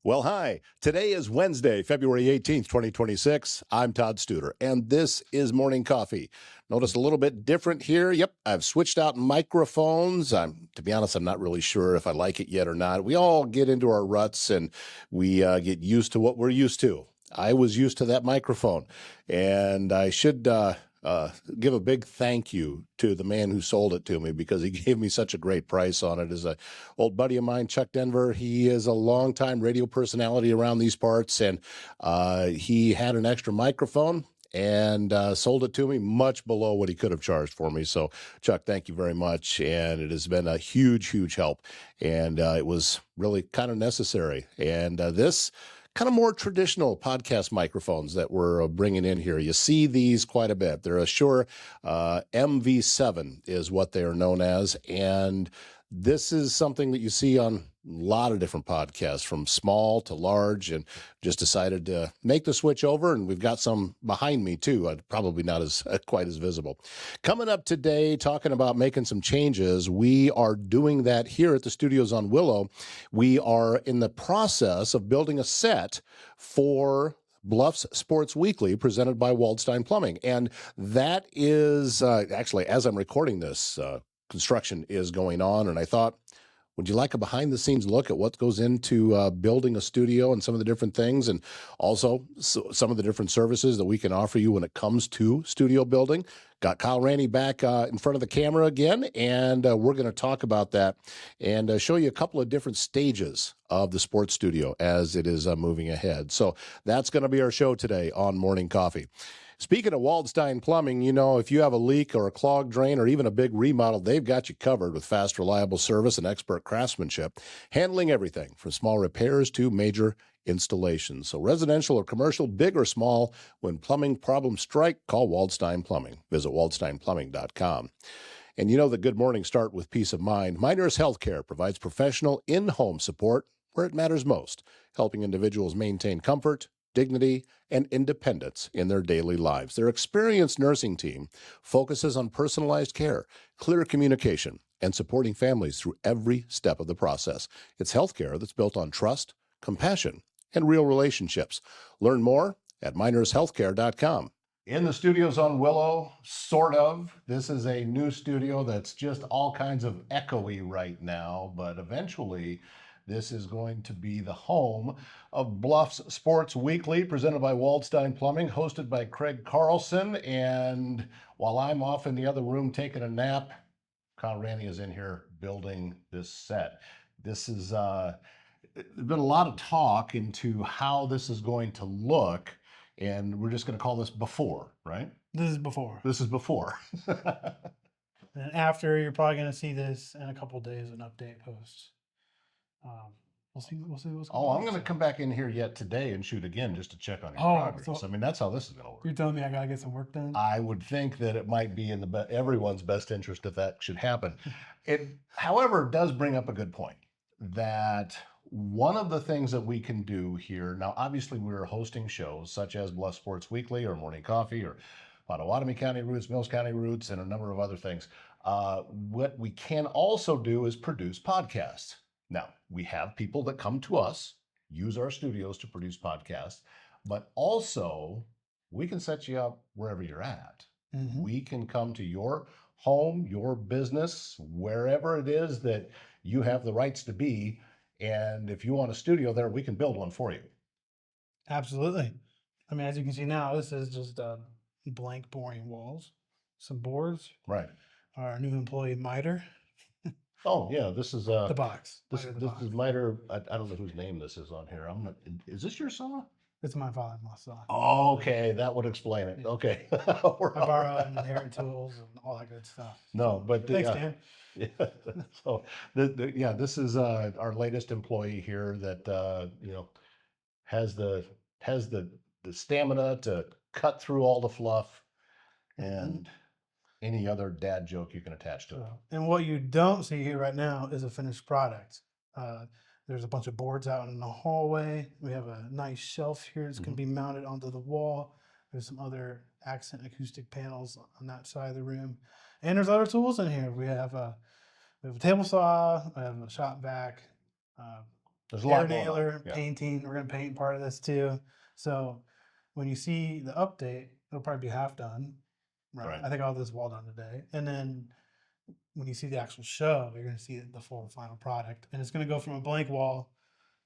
Well, hi. Today is Wednesday, February 18th, 2026. I'm Todd Studer, and this is Morning Coffee. Notice a little bit different here. Yep, I've switched out microphones. To be honest, I'm not really sure if I like it yet or not. We all get into our ruts and we get used to what we're used to. I was used to that microphone, and I should give a big thank you to the man who sold it to me because he gave me such a great price on it. Is a old buddy of mine, Chuck Denver. He is a longtime radio personality around these parts, and he had an extra microphone and sold it to me much below what he could have charged for me. So, Chuck, thank you very much. And it has been a huge, huge help. And it was really kind of necessary. And this kind of more traditional podcast microphones that we're bringing in here. You see these quite a bit. They're a Shure MV7 is what they are known as. And this is something that you see on a lot of different podcasts, from small to large, and just decided to make the switch over. And we've got some behind me too, probably not as quite as visible. Coming up today, talking about making some changes. We are doing that here at the studios on Willow. We are in the process of building a set for Bluffs Sports Weekly, presented by Waldstein Plumbing. And that is actually, as I'm recording this, construction is going on. And I thought, would you like a behind-the-scenes look at what goes into building a studio and some of the different things, and also some of the different services that we can offer you when it comes to studio building? Got Kyle Randy back in front of the camera again, and we're going to talk about that and show you a couple of different stages of the sports studio as it is moving ahead. So that's going to be our show today on Morning Coffee. Speaking of Waldstein Plumbing, you know, if you have a leak or a clogged drain or even a big remodel, they've got you covered with fast, reliable service and expert craftsmanship, handling everything from small repairs to major installations. So residential or commercial, big or small, when plumbing problems strike, call Waldstein Plumbing. Visit waldsteinplumbing.com. And you know that good mornings start with peace of mind. Miners Healthcare provides professional in-home support where it matters most, helping individuals maintain comfort, dignity, and independence in their daily lives. Their experienced nursing team focuses on personalized care, clear communication, and supporting families through every step of the process. It's healthcare that's built on trust, compassion, and real relationships. Learn more at minershealthcare.com. In the studios on Willow, sort of. This is a new studio that's just all kinds of echoey right now, but eventually this is going to be the home of Bluffs Sports Weekly, presented by Waldstein Plumbing, hosted by Craig Carlson. And while I'm off in the other room taking a nap, Kyle Randy is in here building this set. This is there's been a lot of talk into how this is going to look, and we're just going to call this before, right? This is before. This is before. And after, you're probably going to see this in a couple days, an update post. We'll see what's going Oh, on. I'm going to come back in here yet today and shoot again just to check on your progress. So I mean, that's how this is going to work. You're telling me I got to get some work done? I would think that it might be in everyone's best interest if that should happen. It, however, does bring up a good point that one of the things that we can do here, now obviously we're hosting shows such as Bluff Sports Weekly or Morning Coffee or Pottawatomie County Roots, Mills County Roots, and a number of other things. What we can also do is produce podcasts. Now, we have people that come to us, use our studios to produce podcasts, but also we can set you up wherever you're at. Mm-hmm. We can come to your home, your business, wherever it is that you have the rights to be. And if you want a studio there, we can build one for you. Absolutely. I mean, as you can see now, this is just blank, boring walls, some boards. Right. Our new employee, Miter. Oh, yeah, this is the box. This is Miter. I don't know whose name this is on here. Is this your saw? It's my father-in-law's saw. Okay, that would explain it. Yeah. Okay. I borrow inherent tools and all that good stuff. No, but thanks, Dan. Yeah. So this is our latest employee here that has the stamina to cut through all the fluff and any other dad joke you can attach to it. And what you don't see here right now is a finished product. There's a bunch of boards out in the hallway. We have a nice shelf here that's going to be mounted onto the wall. There's some other accent acoustic panels on that side of the room. And there's other tools in here. We have a table saw, we have a shop vac, There's a air lot going on. nailer, Yeah. painting. We're gonna paint part of this too. So when you see the update, it'll probably be half done. Right. I think all this is well done today. And then when you see the actual show, you're gonna see the full final product. And it's gonna go from a blank wall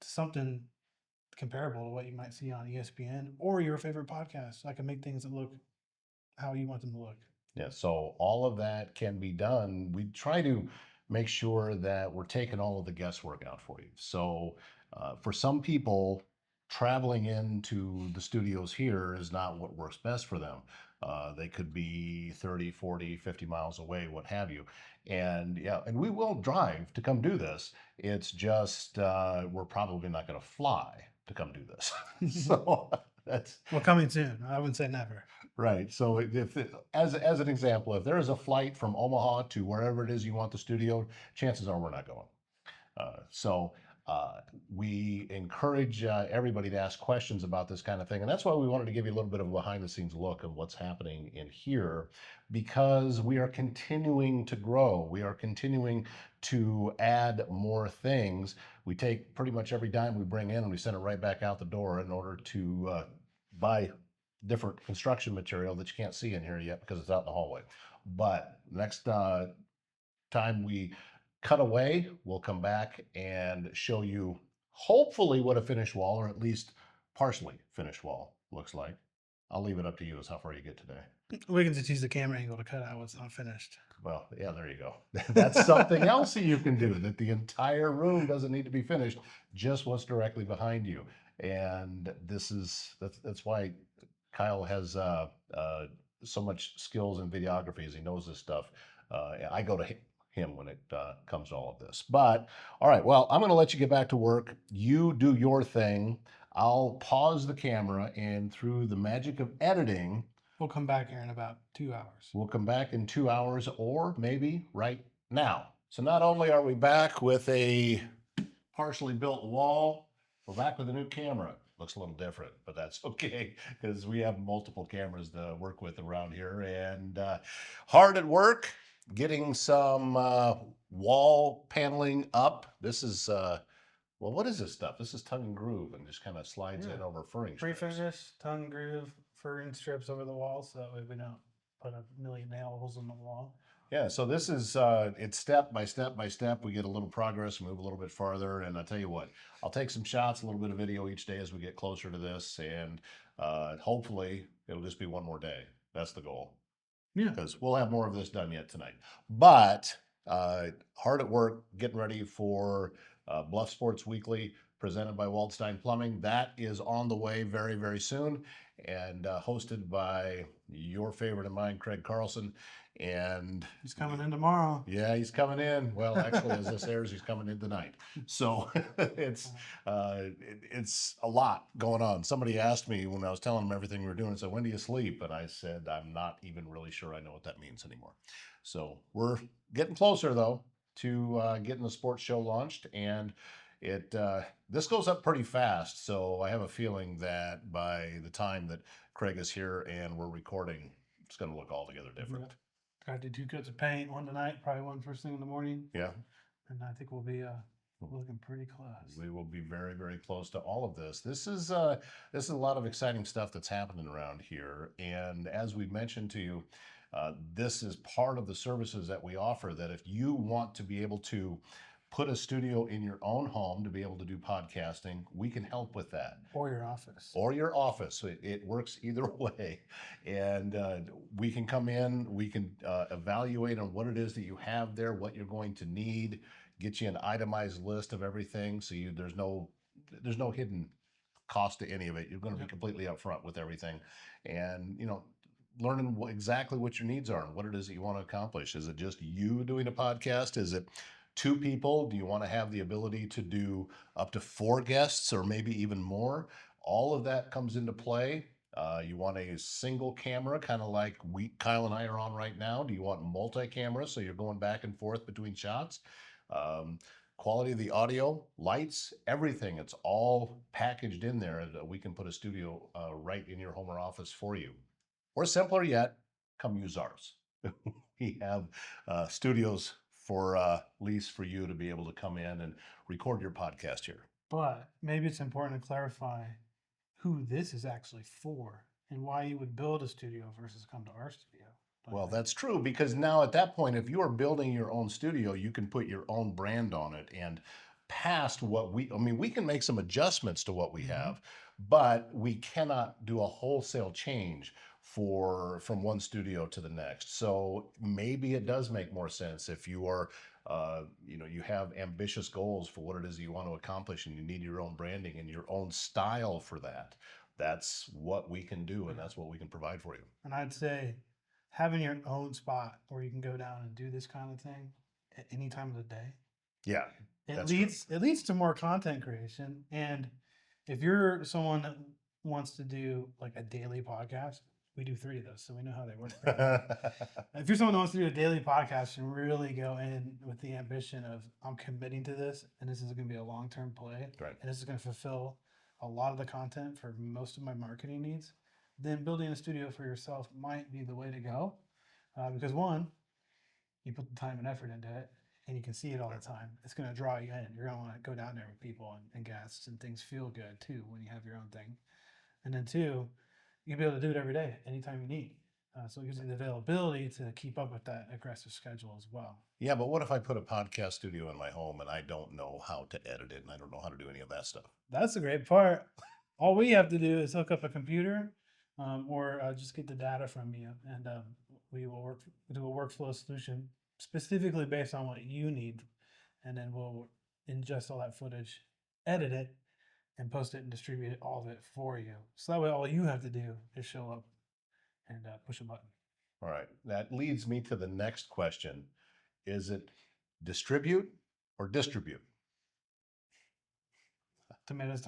to something comparable to what you might see on ESPN or your favorite podcast. I can make things that look how you want them to look. Yeah, so all of that can be done. We try to make sure that we're taking all of the guesswork out for you. So for some people, traveling into the studios here is not what works best for them. They could be 30, 40, 50 miles away, what have you. And yeah, and we will drive to come do this. It's just we're probably not going to fly to come do this. So that's well, coming soon. I wouldn't say never. right. So if as an example, if there is a flight from Omaha to wherever it is you want the studio, chances are we're not going. So we encourage everybody to ask questions about this kind of thing, and that's why we wanted to give you a little bit of a behind-the-scenes look of what's happening in here, because we are continuing to grow. We are continuing to add more things. We take pretty much every dime we bring in and we send it right back out the door in order to buy different construction material that you can't see in here yet because it's out in the hallway. But next time we cut away, we'll come back and show you hopefully what a finished wall, or at least partially finished wall, looks like. I'll leave it up to you as how far you get today. We can just use the camera angle to cut out what's not finished. Well, yeah, there you go. That's something else that you can do, that the entire room doesn't need to be finished, just what's directly behind you. And that's why Kyle has so much skills in videography, as he knows this stuff. I go to him when it comes to all of this. But all right, well, I'm going to let you get back to work. You do your thing. I'll pause the camera, and through the magic of editing, we'll come back here in about 2 hours. We'll come back in 2 hours, or maybe right now. So not only are we back with a partially built wall, we're back with a new camera. Looks a little different, but that's okay because we have multiple cameras to work with around here, and hard at work getting some wall paneling up. This is well, what is this stuff? This is tongue and groove and just kind of slides in over furring strips. Pre-finish, tongue groove, furring strips over the wall, so that way we don't put a million nail holes in the wall. Yeah, so this is it's step by step by step. We get a little progress, move a little bit farther, and I tell you what, I'll take some shots, a little bit of video each day as we get closer to this, and hopefully it'll just be one more day. That's the goal. Yeah, because we'll have more of this done yet tonight. But hard at work, getting ready for Bluffs Sports Weekly, presented by Waldstein Plumbing. That is on the way very, very soon, and hosted by your favorite and mine, Craig Carlson. And he's coming in tomorrow. Yeah, he's coming in. Well, actually, as this airs, he's coming in tonight. So it's a lot going on. Somebody asked me when I was telling them everything we were doing, said, "When do you sleep?" And I said, "I'm not even really sure I know what that means anymore." So we're getting closer though to getting the sports show launched, and this goes up pretty fast. So I have a feeling that by the time that Craig is here and we're recording, it's going to look altogether different. Yeah. I did 2 coats of paint, one tonight, probably one first thing in the morning. Yeah. And I think we'll be looking pretty close. We will be very, very close to all of this. This is a lot of exciting stuff that's happening around here. And as we mentioned to you, this is part of the services that we offer, that if you want to be able to put a studio in your own home to be able to do podcasting, we can help with that. Or your office. Or your office. It works either way. And we can come in, we can evaluate on what it is that you have there, what you're going to need, get you an itemized list of everything, so there's no hidden cost to any of it. You're going to be completely upfront with everything. And, learning exactly what your needs are and what it is that you want to accomplish. Is it just you doing a podcast? Is it 2 people? Do you want to have the ability to do up to 4 guests or maybe even more? All of that comes into play. You want a single camera, kind of like Kyle and I are on right now? Do you want multi-camera, so you're going back and forth between shots? Quality of the audio, lights, everything. It's all packaged in there. We can put a studio right in your home or office for you. Or simpler yet, come use ours. We have studios for lease for you to be able to come in and record your podcast here. But maybe it's important to clarify who this is actually for and why you would build a studio versus come to our studio. Well, that's true, because now at that point, if you are building your own studio, you can put your own brand on it. And past what we can make some adjustments to what we have, but we cannot do a wholesale change from one studio to the next. So maybe it does make more sense if you are, you have ambitious goals for what it is you want to accomplish, and you need your own branding and your own style for that. That's what we can do, and that's what we can provide for you. And I'd say having your own spot where you can go down and do this kind of thing at any time of the day. Yeah. It leads to more content creation. And if you're someone that wants to do like a daily podcast, we do 3 of those, so we know how they work. If you're someone who wants to do a daily podcast and really go in with the ambition of, I'm committing to this, and this is going to be a long-term play, Right. and this is going to fulfill a lot of the content for most of my marketing needs, then building a studio for yourself might be the way to go. Because one, you put the time and effort into it, and you can see it all the time. It's going to draw you in. You're going to want to go down there with people and guests, and things feel good too when you have your own thing. And then two, you'll be able to do it every day, anytime you need. So it gives you the availability to keep up with that aggressive schedule as well. Yeah, but what if I put a podcast studio in my home and I don't know how to edit it and I don't know how to do any of that stuff? That's the great part. All we have to do is hook up a computer or just get the data from you, and we will do a workflow solution specifically based on what you need, and then we'll ingest all that footage, edit it, and post it and distribute all of it for you. So that way, all you have to do is show up and push a button. All right. That leads me to the next question. Is it distribute or distribute? Tomatoes.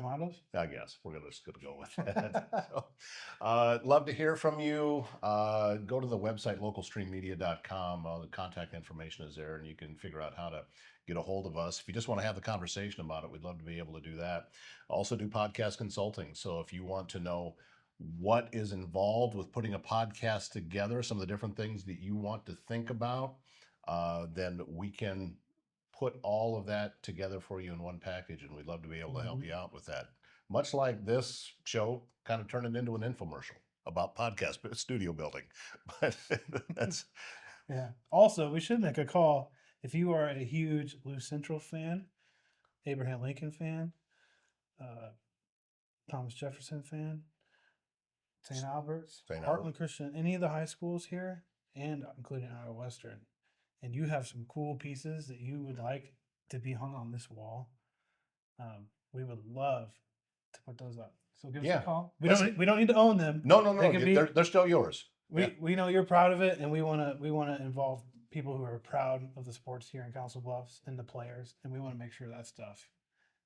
I guess we're just going to go with that. So, love to hear from you. Go to the website, localstreammedia.com. All the contact information is there, and you can figure out how to get a hold of us. If you just want to have the conversation about it, we'd love to be able to do that. Also do podcast consulting. So if you want to know what is involved with putting a podcast together, some of the different things that you want to think about, then we can put all of that together for you in one package, and we'd love to be able to help you out with that. Much like this show kind of turned into an infomercial about podcast studio building. But that's... Yeah. Also, we should make a call if you are a huge Lou Central fan, Abraham Lincoln fan, Thomas Jefferson fan, St. Albert's, Heartland Christian, any of the high schools here, and including Iowa Western, and you have some cool pieces that you would like to be hung on this wall, we would love to put those up. So give us a call. We don't need to own them. No. They're still yours. We know you're proud of it, and we want to involve people who are proud of the sports here in Council Bluffs and the players, and we want to make sure that stuff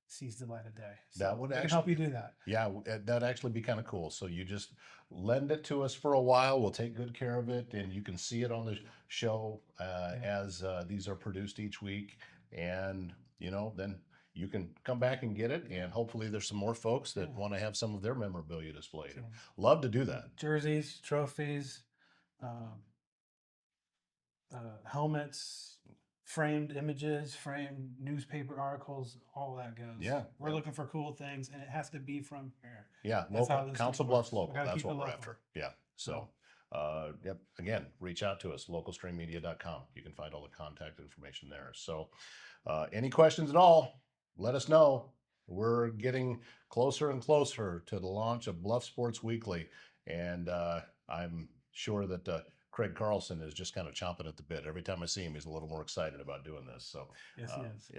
sees the light of day. So that would actually help you do that. Yeah, that'd actually be kind of cool. So you just lend it to us for a while. We'll take good care of it, and you can see it on the show as these are produced each week. And then you can come back and get it, and hopefully there's some more folks that want to have some of their memorabilia displayed. Love to do that. Jerseys, trophies, helmets, framed images, framed newspaper articles, all that goes. Yeah. We're looking for cool things, and it has to be from here. Yeah, local, Council Bluffs local. That's what we're after. Yeah. So, again, reach out to us, localstreammedia.com. You can find all the contact information there. So, any questions at all, let us know. We're getting closer and closer to the launch of Bluffs Sports Weekly, and I'm sure that Craig Carlson is just kind of chomping at the bit. Every time I see him, he's a little more excited about doing this. So yes, he is.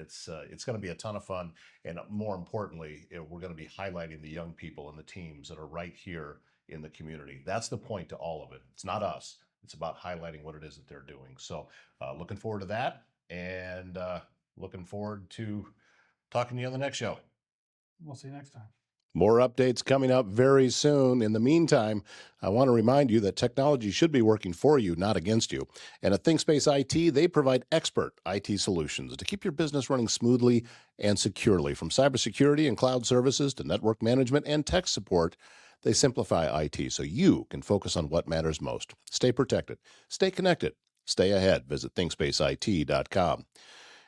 It's going to be a ton of fun, and more importantly, we're going to be highlighting the young people and the teams that are right here in the community. That's the point to all of it. It's not us. It's about highlighting what it is that they're doing. So looking forward to that, and looking forward to talking to you on the next show. We'll see you next time. More updates coming up very soon. In the meantime, I want to remind you that technology should be working for you, not against you. And at ThinkSpace IT, they provide expert IT solutions to keep your business running smoothly and securely. From cybersecurity and cloud services to network management and tech support, they simplify IT so you can focus on what matters most. Stay protected, stay connected, stay ahead. Visit ThinkSpaceIT.com.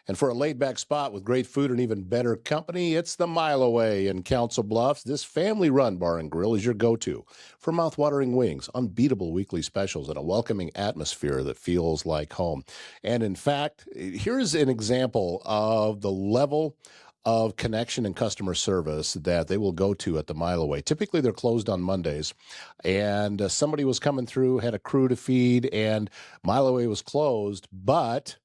And for a laid-back spot with great food and even better company, it's the Mile Away in Council Bluffs. This family-run bar and grill is your go-to for mouth-watering wings, unbeatable weekly specials, and a welcoming atmosphere that feels like home. And in fact, here's an example of the level of connection and customer service that they will go to at the Mile Away. Typically, they're closed on Mondays, and somebody was coming through, had a crew to feed, and Mile Away was closed, but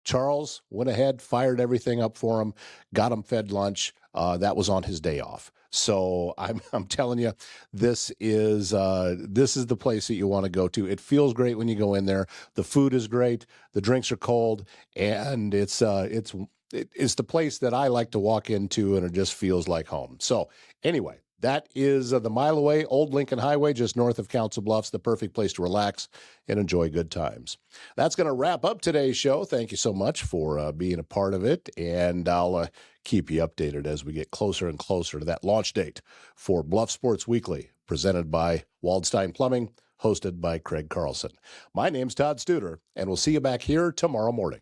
Charles went ahead, fired everything up for him, got him fed lunch. That was on his day off. So I'm telling you, this is the place that you want to go to. It feels great when you go in there. The food is great. The drinks are cold, and it's the place that I like to walk into, and it just feels like home. So anyway, that is the Mile Away, Old Lincoln Highway, just north of Council Bluffs, the perfect place to relax and enjoy good times. That's going to wrap up today's show. Thank you so much for being a part of it, and I'll keep you updated as we get closer and closer to that launch date for Bluffs Sports Weekly, presented by Waldstein Plumbing, hosted by Craig Carlson. My name's Todd Studer, and we'll see you back here tomorrow morning.